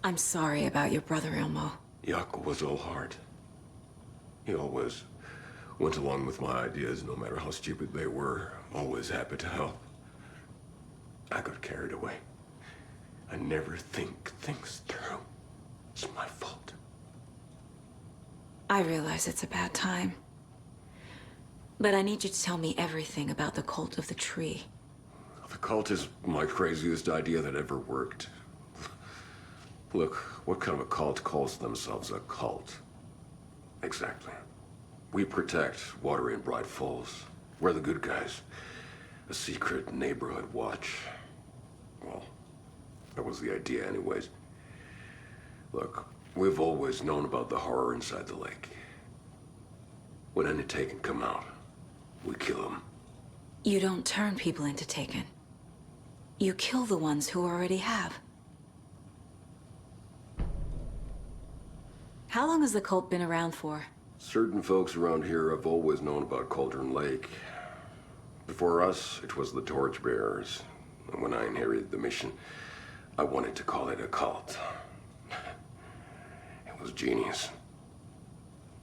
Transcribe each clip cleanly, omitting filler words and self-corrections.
I'm sorry about your brother, Elmo. Jaco was all heart. He always went along with my ideas, no matter how stupid they were. Always happy to help. I got carried away. I never think things through. It's my fault. I realize it's a bad time. But I need you to tell me everything about the cult of the tree. The cult is my craziest idea that ever worked. Look, what kind of a cult calls themselves a cult? Exactly. We protect water in Bright Falls. We're the good guys. A secret neighborhood watch. Well, that was the idea anyways. Look, we've always known about the horror inside the lake. When any Taken come out, we kill them. You don't turn people into Taken. You kill the ones who already have. How long has the cult been around for? Certain folks around here have always known about Cauldron Lake. Before us, it was the Torchbearers. And when I inherited the mission, I wanted to call it a cult. It was genius.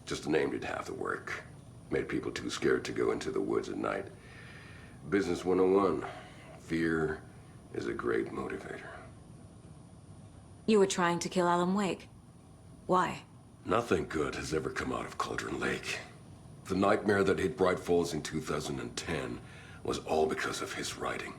Just the name did half the work. Made people too scared to go into the woods at night. Business 101. Fear is a great motivator. You were trying to kill Alan Wake. Why? Nothing good has ever come out of Cauldron Lake. The nightmare that hit Bright Falls in 2010 was all because of his writing.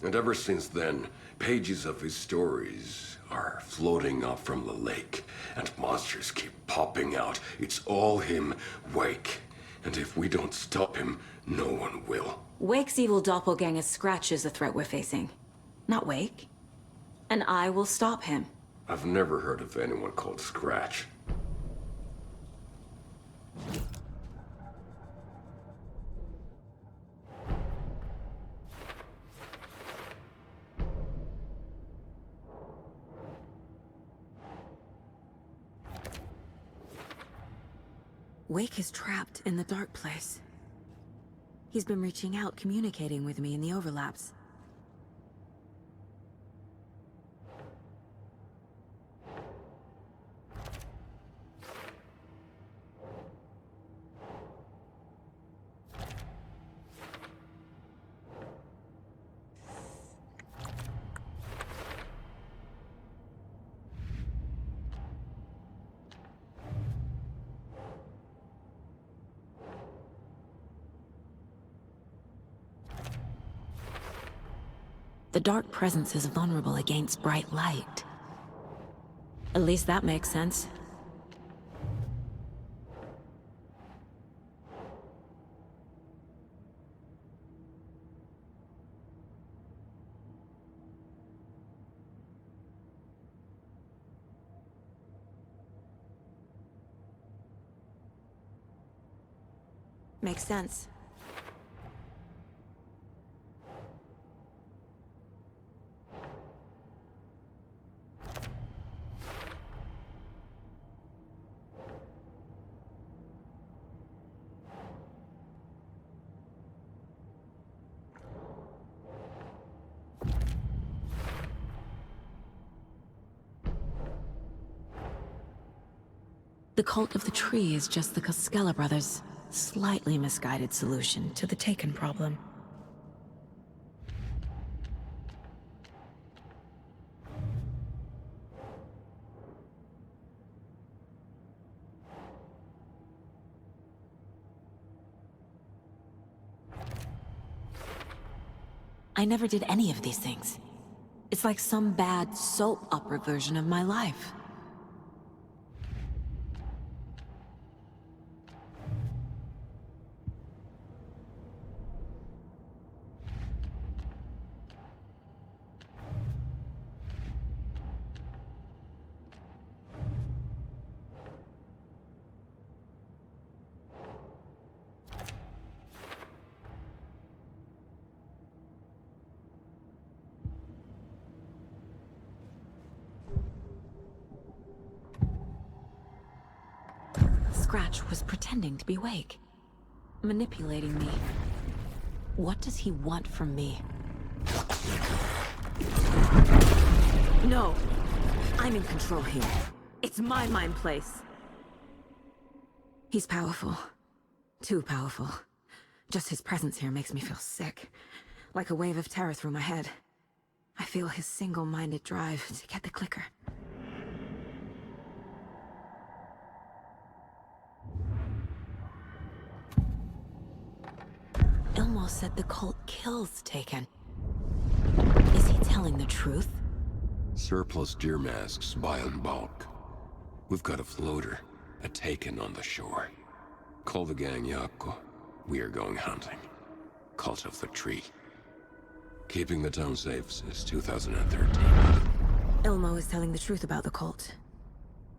And ever since then, pages of his stories are floating up from the lake, and monsters keep popping out. It's all him, Wake. And if we don't stop him, no one will. Wake's evil doppelganger Scratch is the threat we're facing, not Wake. And I will stop him. I've never heard of anyone called Scratch. Wake is trapped in the dark place. He's been reaching out, communicating with me in the overlaps. The dark presence is vulnerable against bright light. At least that makes sense. Makes sense. The cult of the tree is just the Koskela brothers' slightly misguided solution to the Taken problem. I never did any of these things. It's like some bad soap opera version of my life. Scratch was pretending to be Wake, manipulating me. What does he want from me? No, I'm in control here. It's my mind place. He's powerful. Too powerful. Just his presence here makes me feel sick. Like a wave of terror through my head. I feel his single-minded drive to get the clicker. Ilmo said the cult kills Taken. Is he telling the truth? Surplus deer masks buy in bulk. We've got a floater, a Taken on the shore. Call the gang Yako. We are going hunting. Cult of the Tree. Keeping the town safe since 2013. Ilmo is telling the truth about the cult.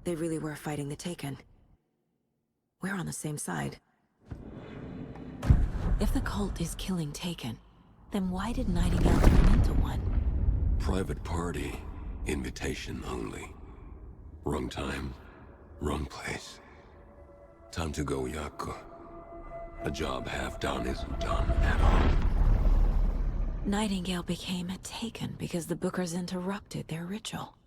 They really were fighting the Taken. We're on the same side. If the cult is killing Taken, then why did Nightingale turn into one? Private party. Invitation only. Wrong time, wrong place. Time to go, Yako. A job half done isn't done at all. Nightingale became a Taken because the Bookers interrupted their ritual.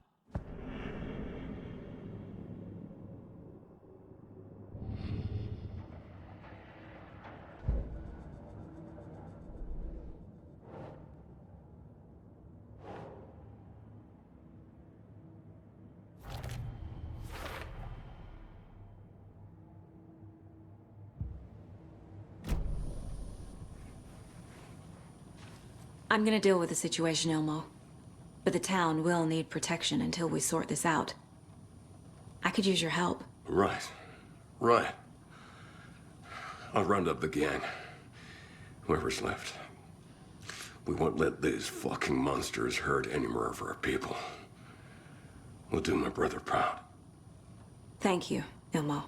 I'm gonna deal with the situation, Ilmo. But the town will need protection until we sort this out. I could use your help. Right. Right. I'll round up the gang. Whoever's left. We won't let these fucking monsters hurt any more of our people. We'll do my brother proud. Thank you, Ilmo.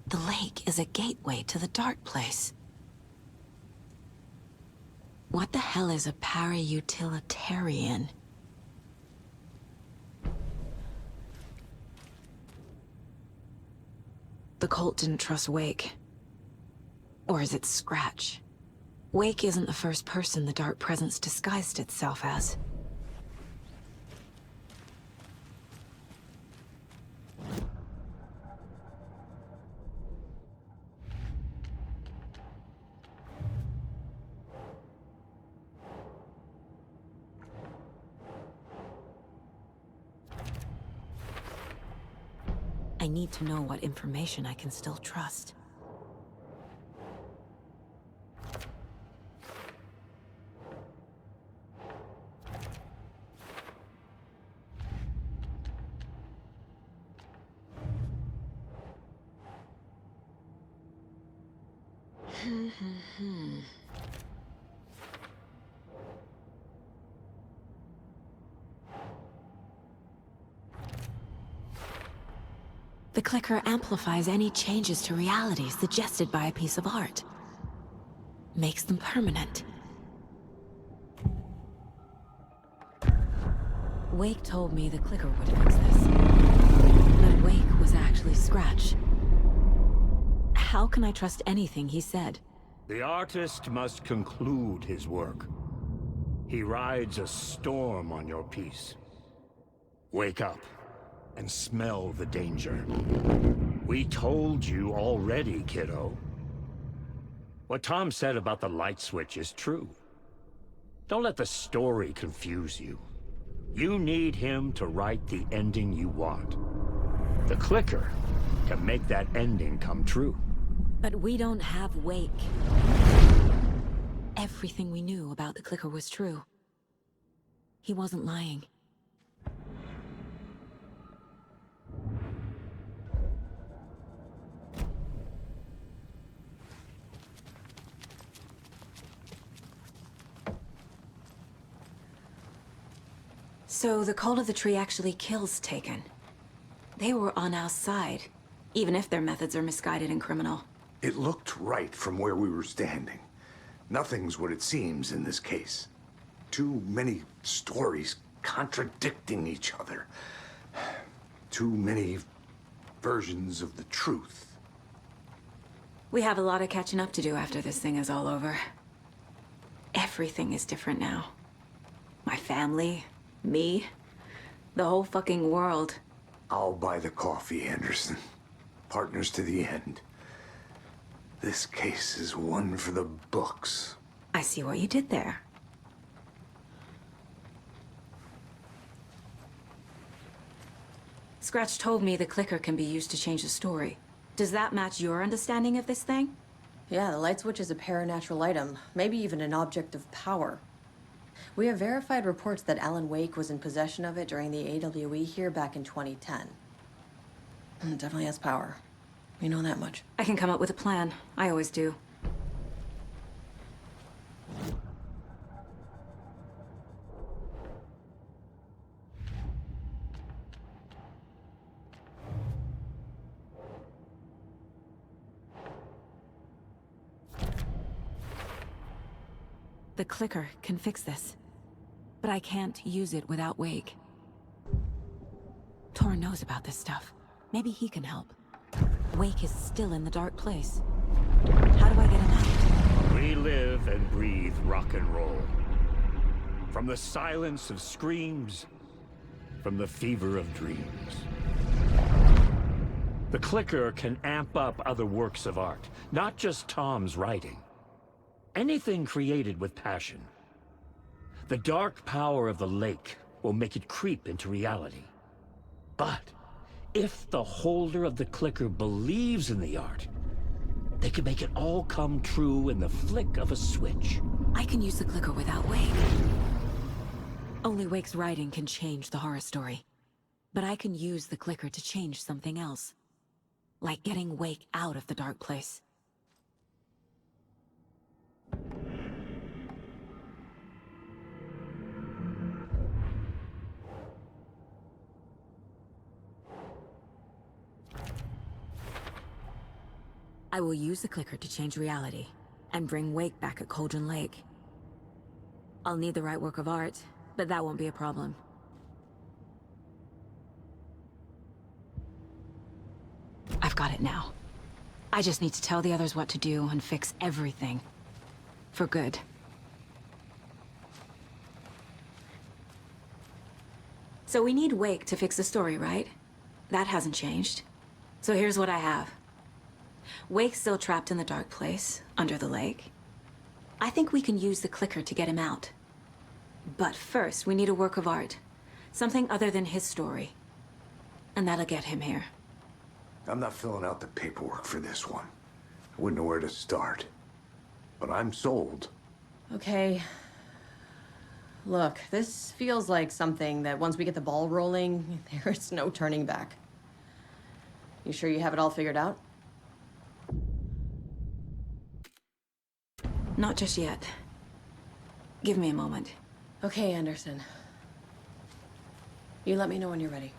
The lake is a gateway to the dark place. What the hell is a para-utilitarian? The cult didn't trust Wake. Or is it Scratch? Wake isn't the first person the dark presence disguised itself as. I need to know what information I can still trust. The clicker amplifies any changes to reality suggested by a piece of art. Makes them permanent. Wake told me the clicker would fix this. But Wake was actually Scratch. How can I trust anything he said? The artist must conclude his work. He rides a storm on your piece. Wake up and smell the danger. We told you already, kiddo. What Tom said about the light switch is true. Don't let the story confuse you. You need him to write the ending you want. The clicker can make that ending come true. But we don't have Wake. Everything we knew about the clicker was true. He wasn't lying. So the cult of the tree actually kills Taken. They were on our side, even if their methods are misguided and criminal. It looked right from where we were standing. Nothing's what it seems in this case. Too many stories contradicting each other. Too many versions of the truth. We have a lot of catching up to do after this thing is all over. Everything is different now. My family, me, the whole fucking world. I'll buy the coffee, Anderson. Partners to the end. This case is one for the books. I see what you did there. Scratch told me the clicker can be used to change the story. Does that match your understanding of this thing? Yeah, the light switch is a paranatural item, maybe even an object of power. We have verified reports that Alan Wake was in possession of it during the AWE here back in 2010. It definitely has power. We know that much. I can come up with a plan. I always do. The clicker can fix this. But I can't use it without Wake. Tor knows about this stuff. Maybe he can help. Wake is still in the dark place. How do I get him out? We live and breathe rock and roll. From the silence of screams, from the fever of dreams. The clicker can amp up other works of art, not just Tom's writing. Anything created with passion. The dark power of the lake will make it creep into reality. But if the holder of the clicker believes in the art, they can make it all come true in the flick of a switch. I can use the clicker without Wake. Only Wake's writing can change the horror story. But I can use the clicker to change something else. Like getting Wake out of the dark place. I will use the clicker to change reality, and bring Wake back at Cauldron Lake. I'll need the right work of art, but that won't be a problem. I've got it now. I just need to tell the others what to do and fix everything. For good. So we need Wake to fix the story, right? That hasn't changed. So here's what I have. Wake's still trapped in the dark place, under the lake. I think we can use the clicker to get him out. But first, we need a work of art. Something other than his story. And that'll get him here. I'm not filling out the paperwork for this one. I wouldn't know where to start. But I'm sold. Okay. Look, this feels like something that once we get the ball rolling, there's no turning back. You sure you have it all figured out? Not just yet. Give me a moment. Okay, Anderson. You let me know when you're ready.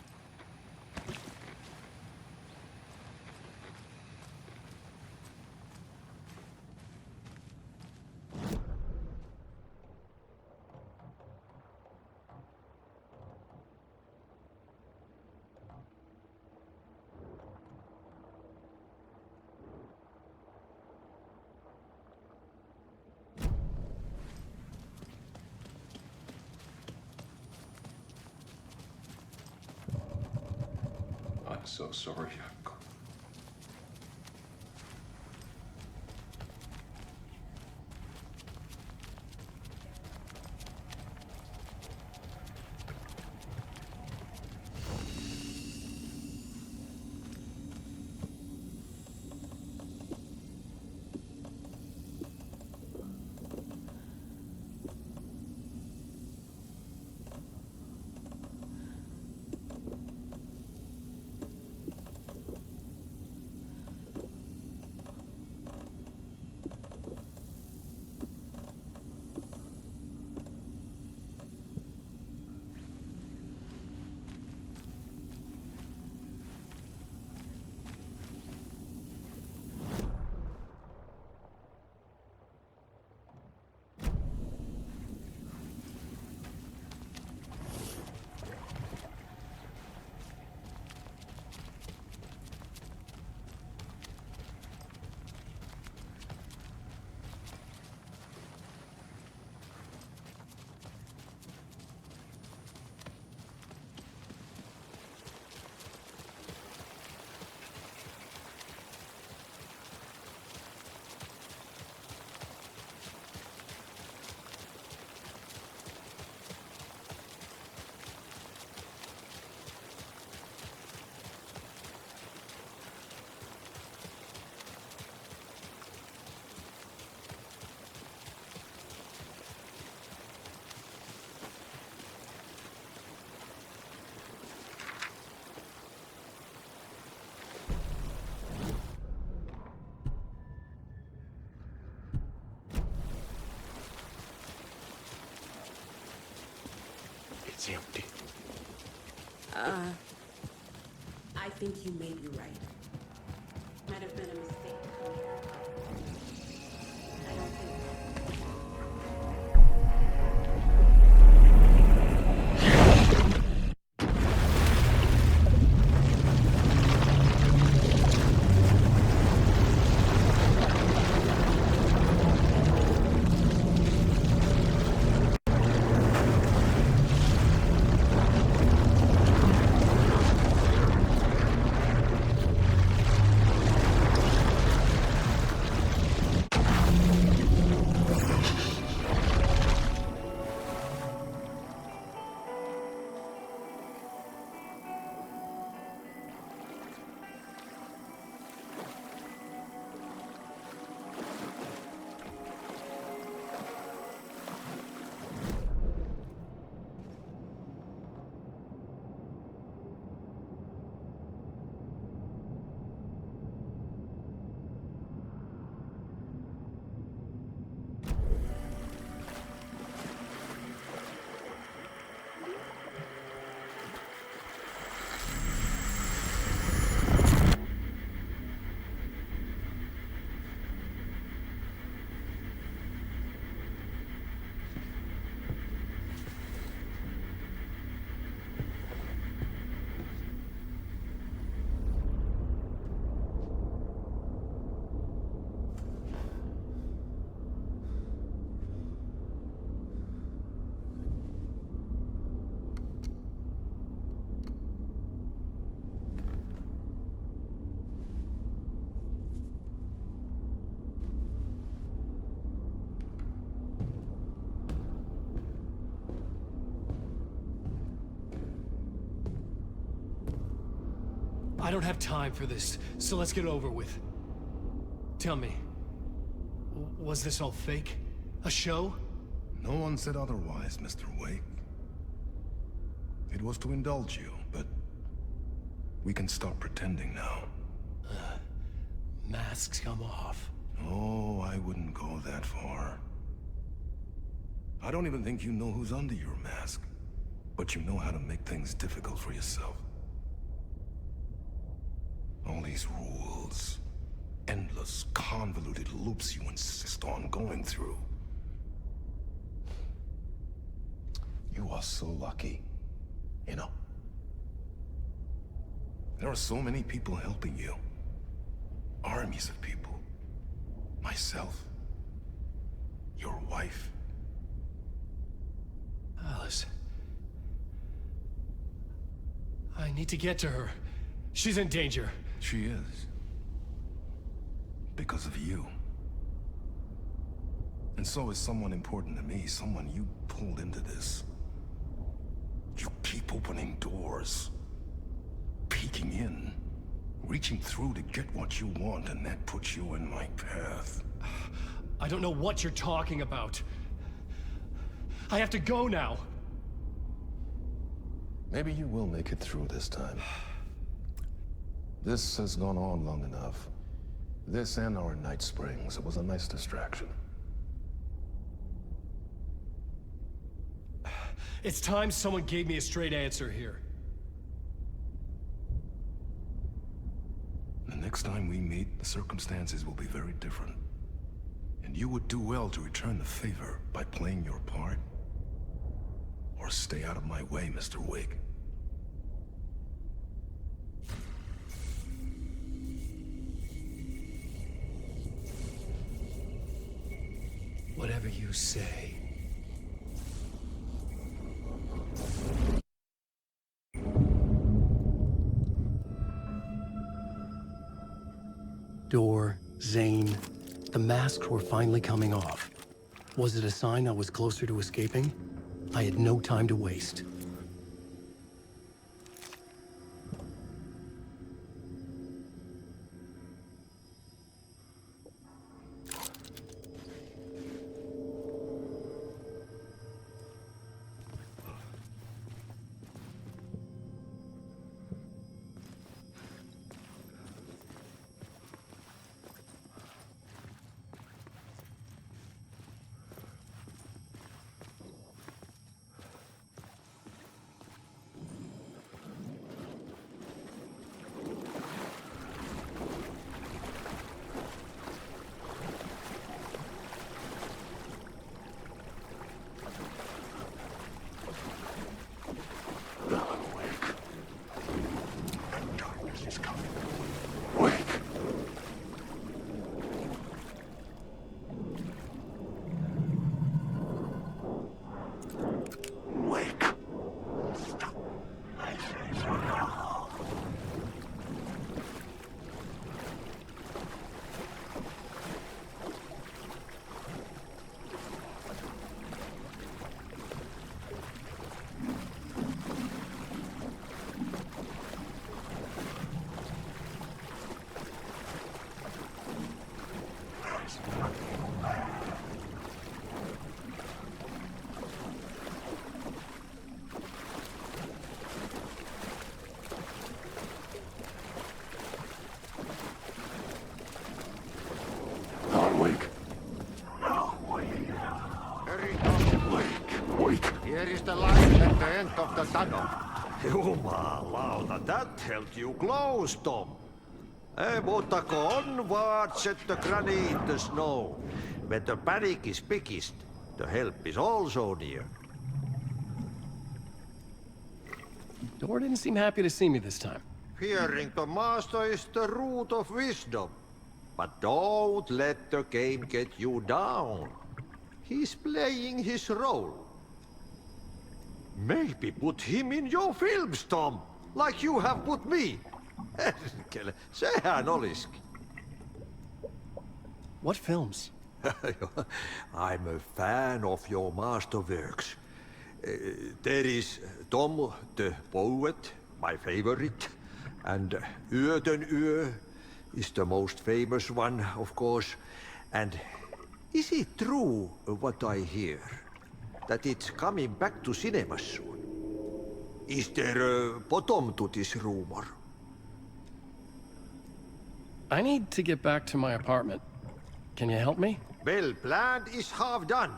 So sorry. It's empty. I think you may be right. Might have been a mistake to come here. I don't think... I don't have time for this, so let's get over with. Tell me, was this all fake? A show? No one said otherwise, Mr. Wake. It was to indulge you, but we can stop pretending now. Masks come off. Oh, I wouldn't go that far. I don't even think you know who's under your mask, but you know how to make things difficult for yourself. All these rules, endless, convoluted loops you insist on going through. You are so lucky, you know. There are so many people helping you. Armies of people. Myself. Your wife. Alice. I need to get to her. She's in danger. She is. Because of you. And so is someone important to me, someone you pulled into this. You keep opening doors. Peeking in. Reaching through to get what you want, and that puts you in my path. I don't know what you're talking about. I have to go now. Maybe you will make it through this time. This has gone on long enough. This and our Night Springs. It was a nice distraction. It's time someone gave me a straight answer here. The next time we meet, the circumstances will be very different. And you would do well to return the favor by playing your part. Or stay out of my way, Mr. Wake. Whatever you say. Door, Zane, the masks were finally coming off. Was it a sign I was closer to escaping? I had no time to waste. Here is the light at the end of the tunnel. Jumalauta, that held you close, Tom. Mutta go onwards at the granite, the snow. When the panic is biggest, the help is also near. Door didn't seem happy to see me this time. Fearing the master is the root of wisdom. But don't let the game get you down. He's playing his role. Maybe put him in your films, Tom, like you have put me. Sehän olisikin. What films? I'm a fan of your masterworks. There is Tom the Poet, my favorite, and Yöden Yö is the most famous one, of course. And is it true what I hear? That it's coming back to cinemas soon? Is there a bottom to this rumor? I need to get back to my apartment. Can you help me? Well, planned is half done.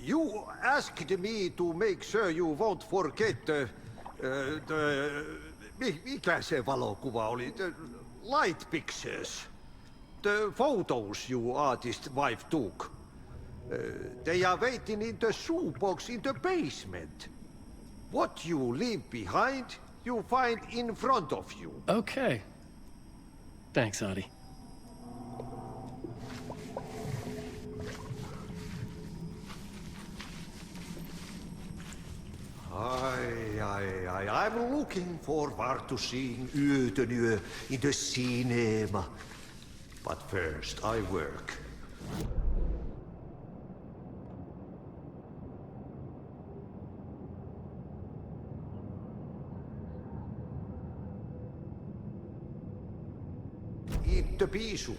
You asked me to make sure you won't forget mikä se valokuva oli? The light pictures. The photos you artist wife took. They are waiting in the shoebox in the basement. What you leave behind, you find in front of you. Okay. Thanks, Adi. I'm looking forward to seeing Yö in the cinema. But first, I work. Eat the pea soup.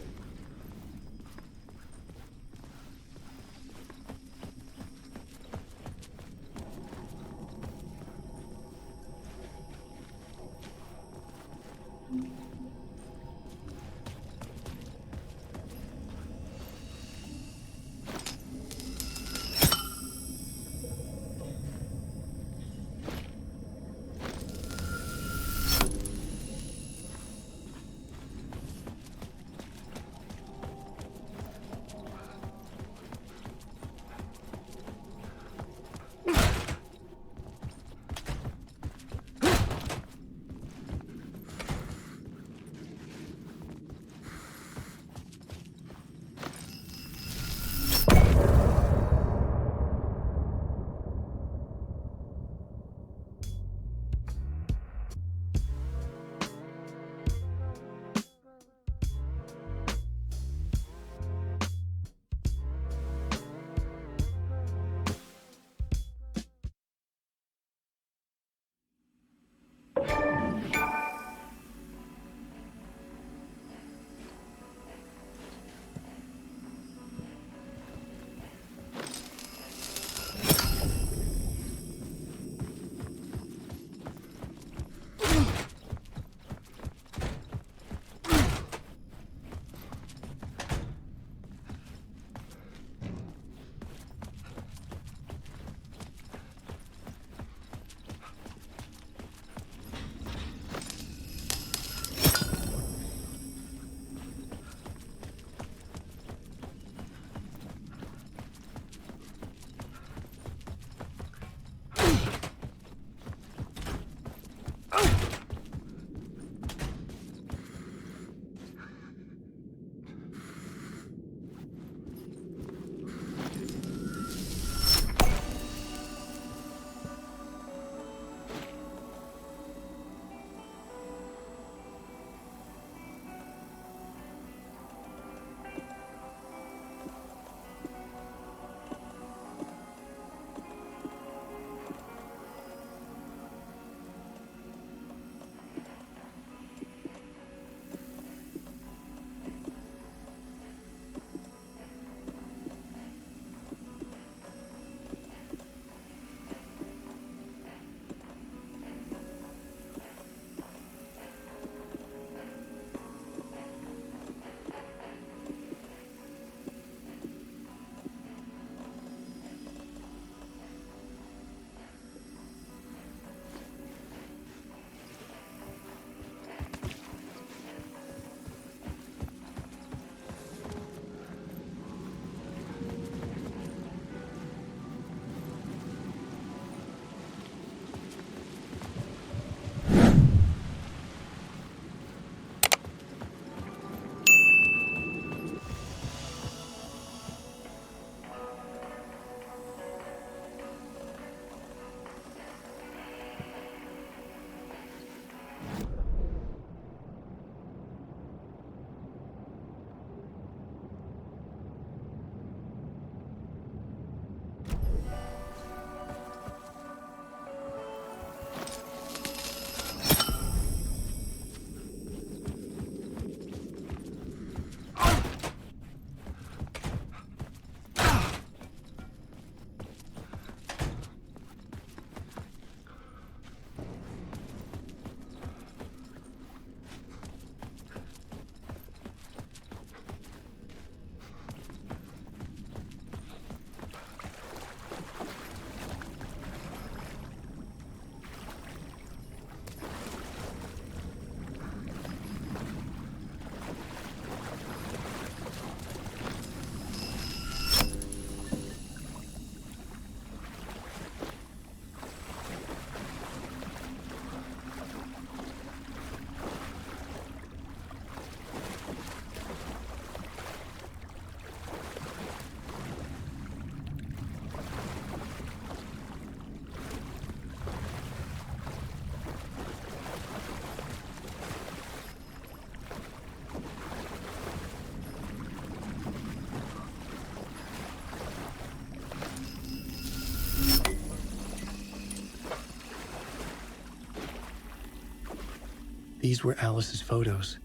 These were Alice's photos.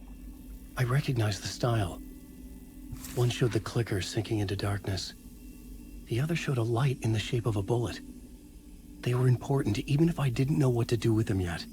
I recognized the style. One showed the clicker sinking into darkness. The other showed a light in the shape of a bullet. They were important, even if I didn't know what to do with them yet.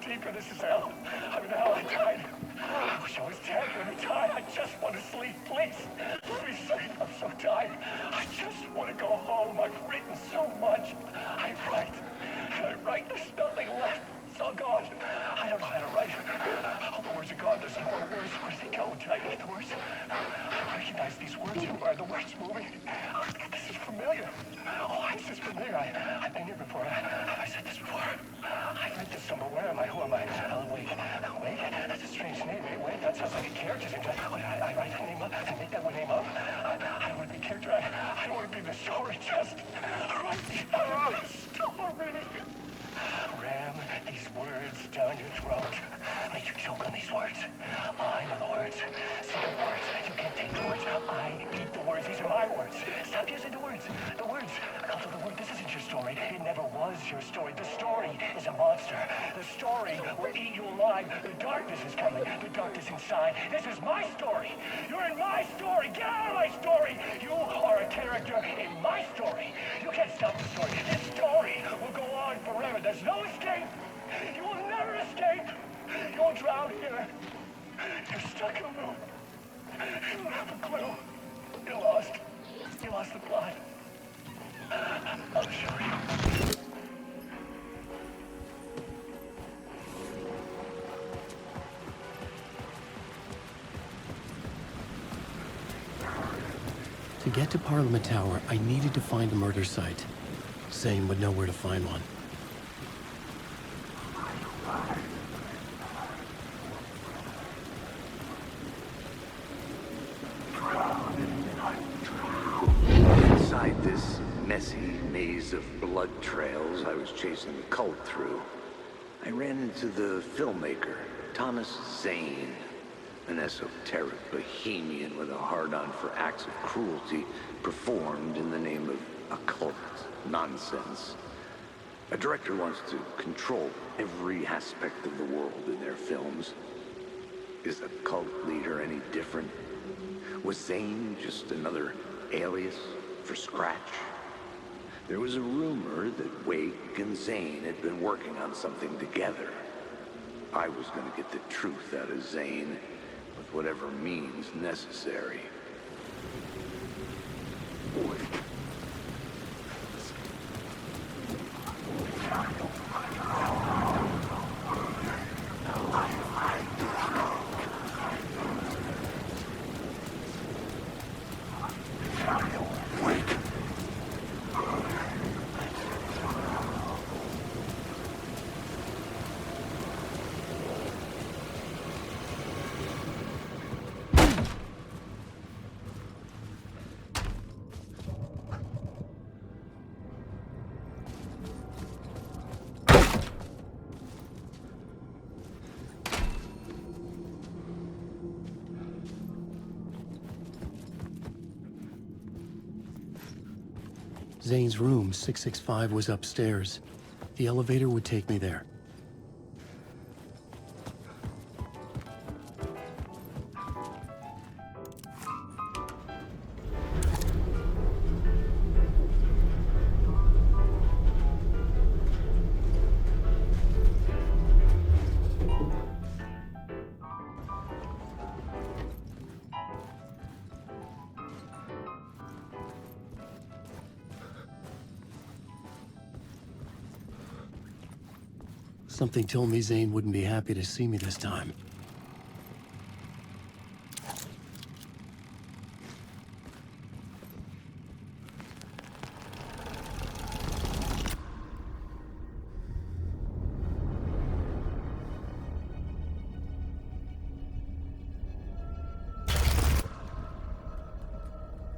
Deeper, this is hell. I'm in hell, I died. I wish I was dead. Let me die. I just want to sleep, please. Let me sleep. I'm so tired. I just want to go home. I've written so much. I write. There's nothing left. It's all gone. I don't know how to write. All the words are gone. There's no more words. Where do they go? Did I get the words? I recognize these words. Who are the words moving? Oh, this is familiar. Oh, why is this familiar? I've been here before. Have I said this before? I read this somewhere. Where am I? Who am I? Alan Wake. Wake? That's a strange name. Wake? That sounds like a character's name. I write that name up and make that one name up? I don't want to be a character. I don't want to be the story. Just write the story. Ram these words down your throat. Make you choke on these words. I know the words. See the words. You can't take the words. I eat the words. These are my words. Stop using the words. The words. Come to the word. This isn't your story. It never was your story. The story is a monster. The story will eat you alive. The darkness is coming. The darkness inside. This is my story. You're in my story. Get out of my story. You are a character in my story. You can't stop the story. This story will go on forever. There's no escape. You will never escape. You will drown here. You're stuck in a loop. You don't have a clue. You're lost. You lost the plot. I'll show you. To get to Parliament Tower, I needed to find a murder site. Zane would know where to find one. Inside this messy maze of blood trails I was chasing the cult through, I ran into the filmmaker, Thomas Zane, an esoteric bohemian with a hard-on for acts of cruelty performed in the name of occult nonsense. A director wants to control every aspect of the world in their films. Is a cult leader any different? Was Zane just another alias for Scratch? There was a rumor that Wake and Zane had been working on something together. I was going to get the truth out of Zane with whatever means necessary. Zane's room, 665, was upstairs. The elevator would take me there. Something told me Zane wouldn't be happy to see me this time.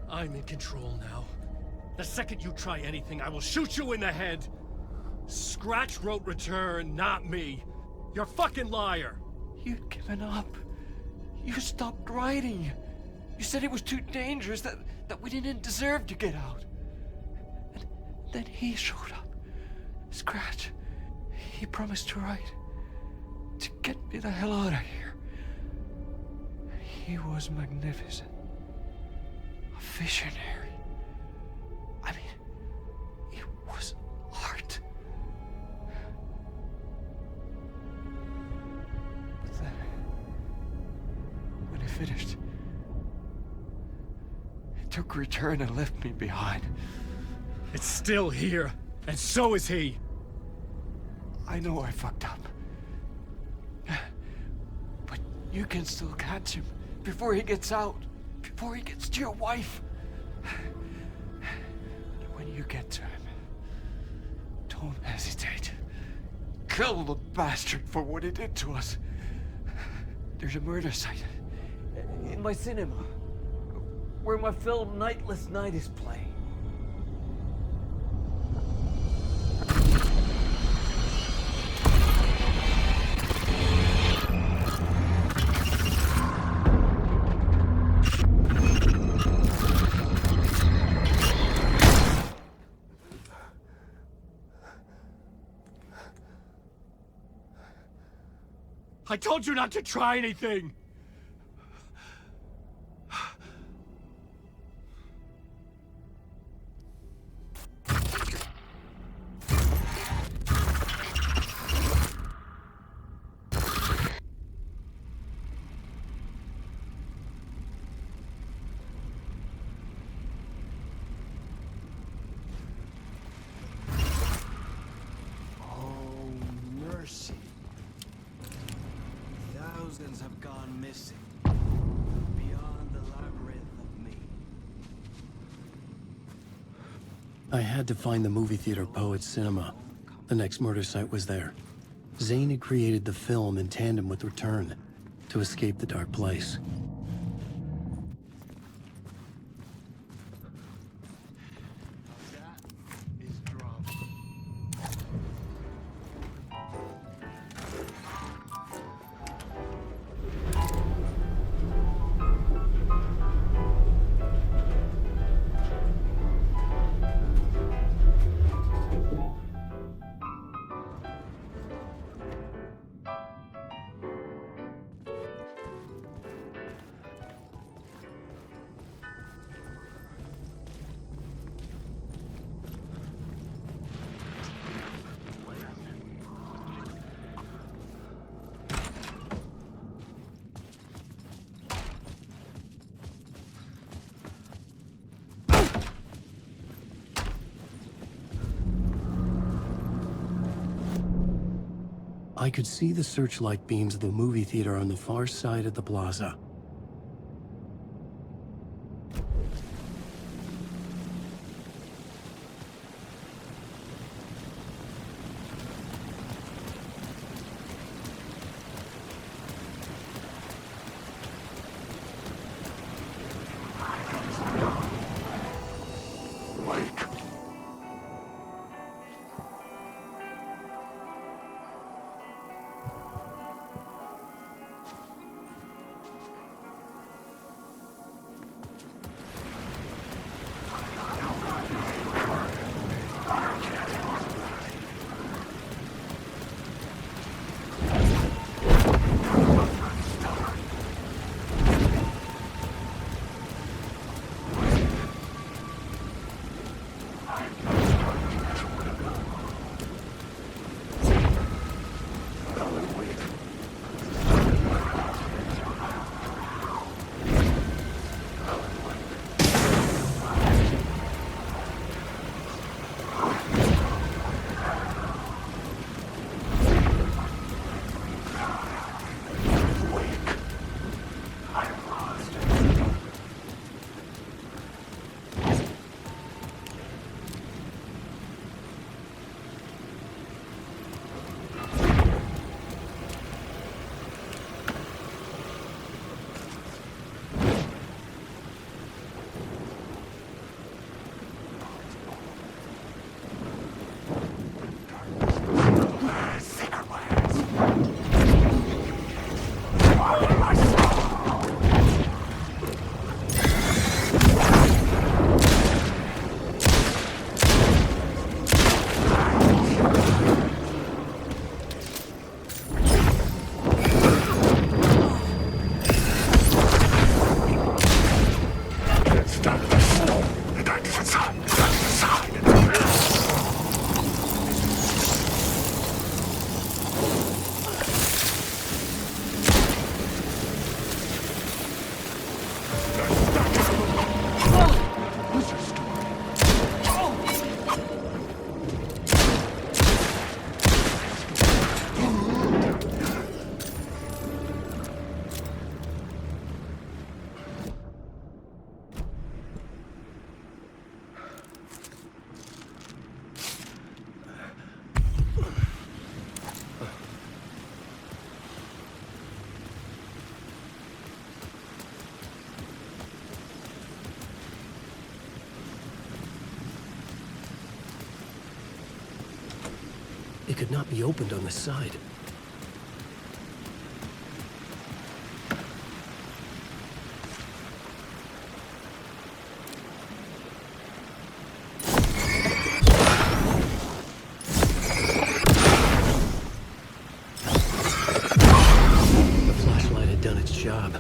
I'm in control now. The second you try anything, I will shoot you in the head. Scratch wrote return, not me. You're a fucking liar. You'd given up. You stopped writing. You said it was too dangerous, that we didn't deserve to get out. And then he showed up. Scratch. He promised to write. To get me the hell out of here. He was magnificent. A visionary. I mean, it was art. But then, when he finished, he took a return and left me behind. It's still here, and so is he. I know I fucked up. But you can still catch him before he gets out, before he gets to your wife. And when you get to him, don't hesitate. Kill the bastard for what he did to us. There's a murder site in my cinema where my film Nightless Night is playing. I told you not to try anything! Mercy. Thousands have gone missing. Beyond the labyrinth of me. I had to find the movie theater Poet Cinema. The next murder site was there. Zane had created the film in tandem with Return to escape the dark place. I could see the searchlight beams of the movie theater on the far side of the plaza. could not be opened on this side. The flashlight had done its job.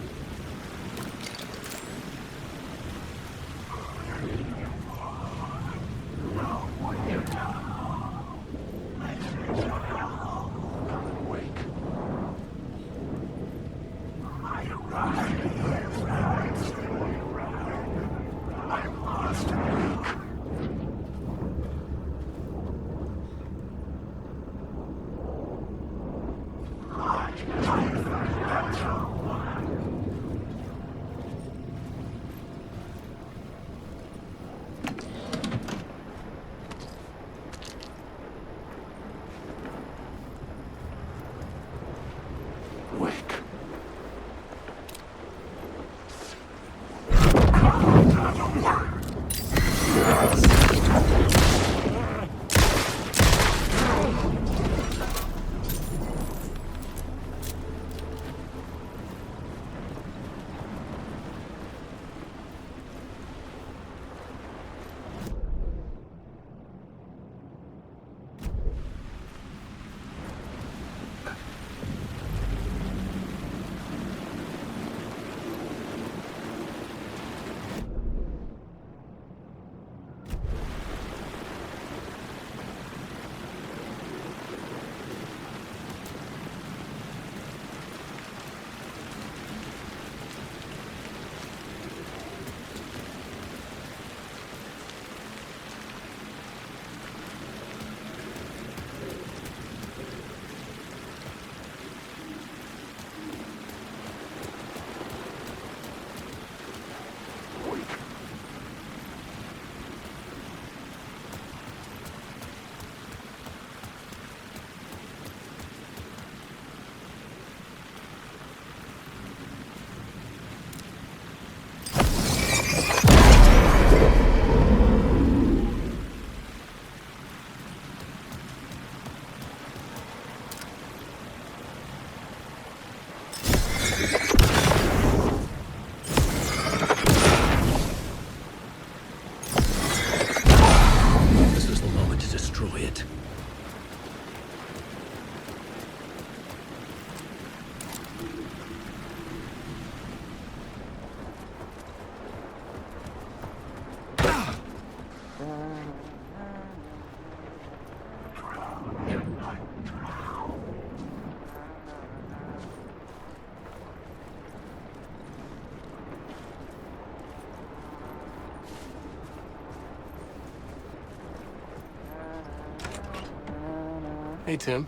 Hey, Tim.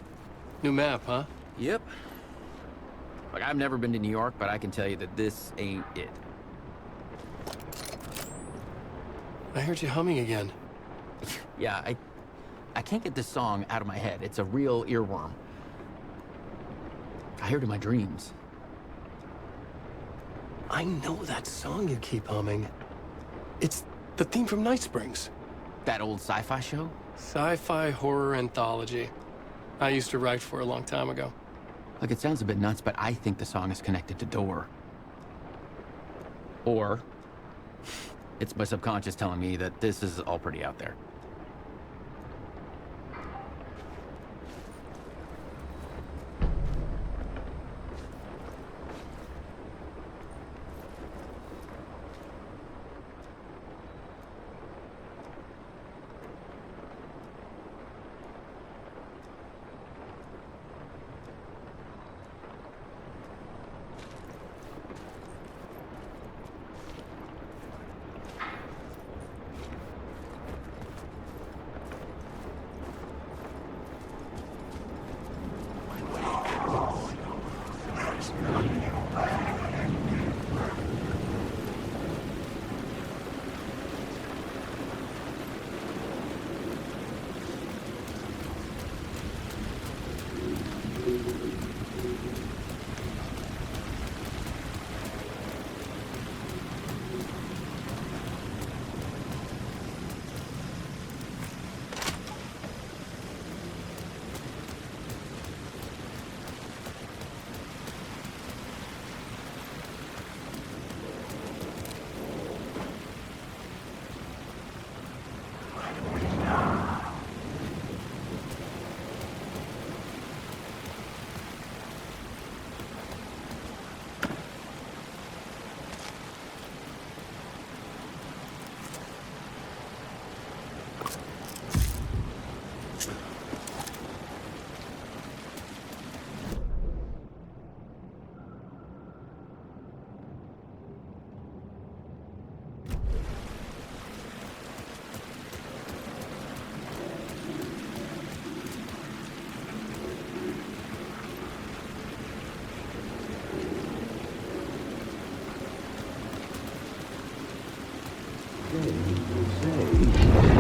New map, huh? Yep. Like, I've never been to New York, but I can tell you that this ain't it. I heard you humming again. Yeah, I can't get this song out of my head. It's a real earworm. I hear it in my dreams. I know that song you keep humming. It's the theme from Night Springs. That old sci-fi show? Sci-fi horror anthology. I used to write for a long time ago. Like, it sounds a bit nuts, but I think the song is connected to Door. Or it's my subconscious telling me that this is all pretty out there.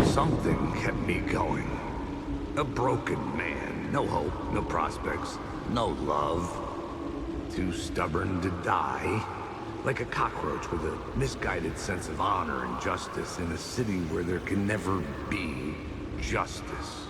Something kept me going. A broken man. No hope, no prospects, no love. Too stubborn to die. Like a cockroach with a misguided sense of honor and justice in a city where there can never be justice.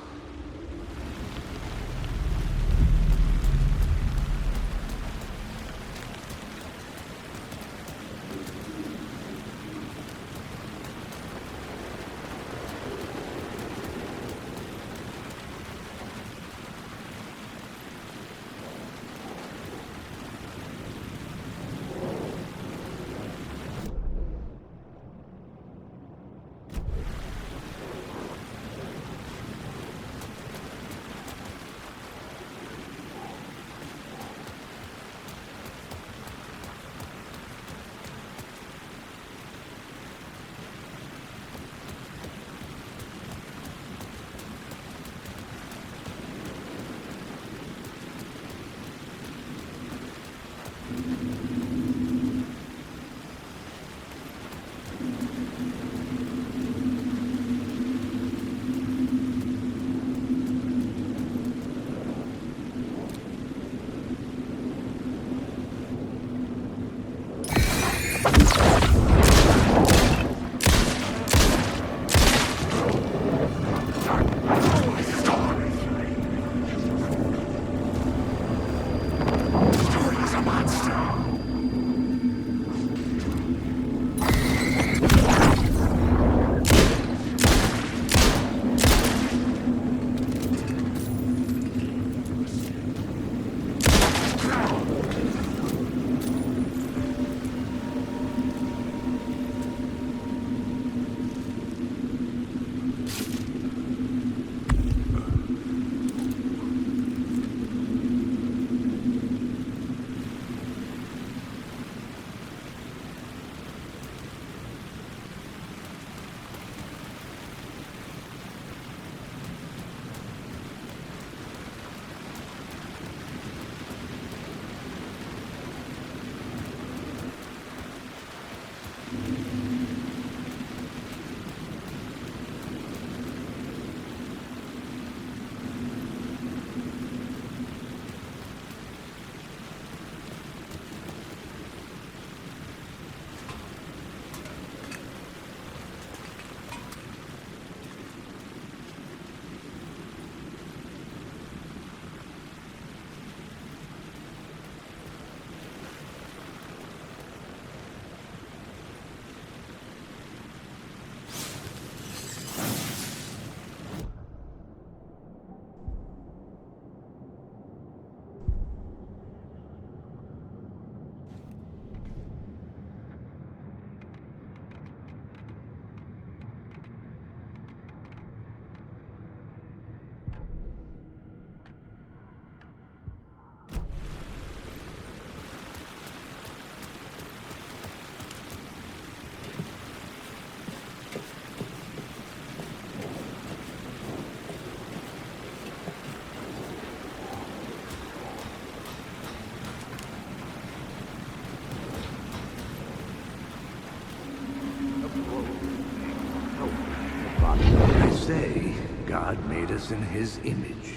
Say God made us in his image.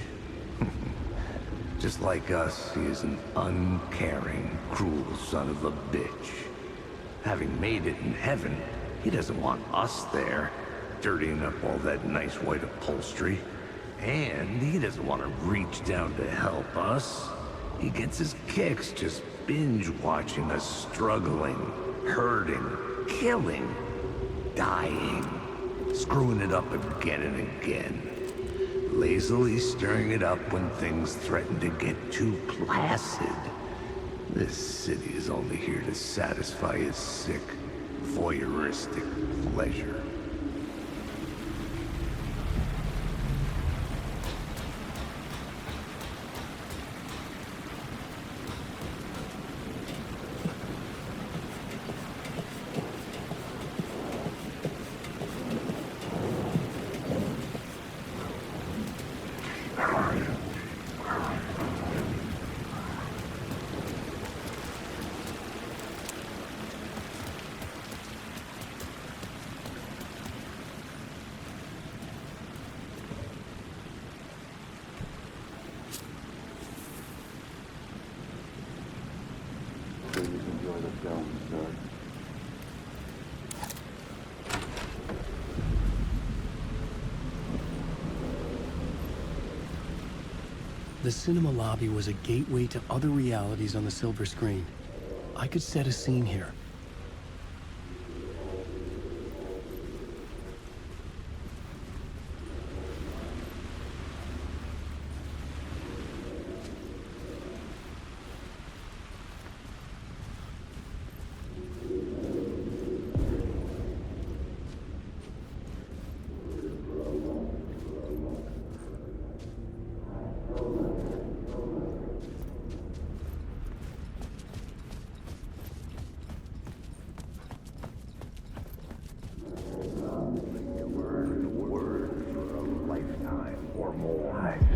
Just like us, he is an uncaring, cruel son of a bitch. Having made it in heaven, he doesn't want us there, dirtying up all that nice white upholstery. And he doesn't want to reach down to help us. He gets his kicks just binge-watching us struggling, hurting, killing, dying. Screwing it up again and again. Lazily stirring it up when things threaten to get too placid. This city is only here to satisfy his sick, voyeuristic pleasure. cinema lobby was a gateway to other realities on the silver screen. I could set a scene here.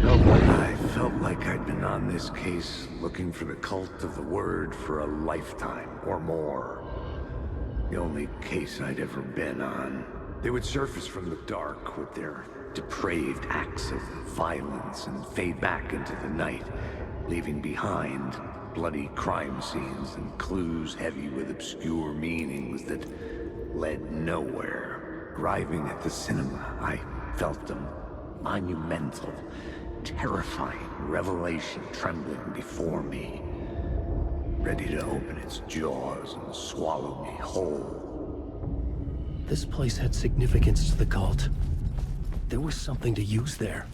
I felt like I'd been on this case looking for the cult of the word for a lifetime or more. The only case I'd ever been on. They would surface from the dark with their depraved acts of violence and fade back into the night, leaving behind bloody crime scenes and clues heavy with obscure meanings that led nowhere. Arriving at the cinema, I felt them monumental, terrifying revelation trembling before me, ready to open its jaws and swallow me whole. This place had significance to the cult. There was something to use there.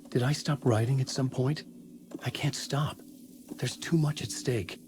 Did I stop writing at some point? I can't stop. There's too much at stake.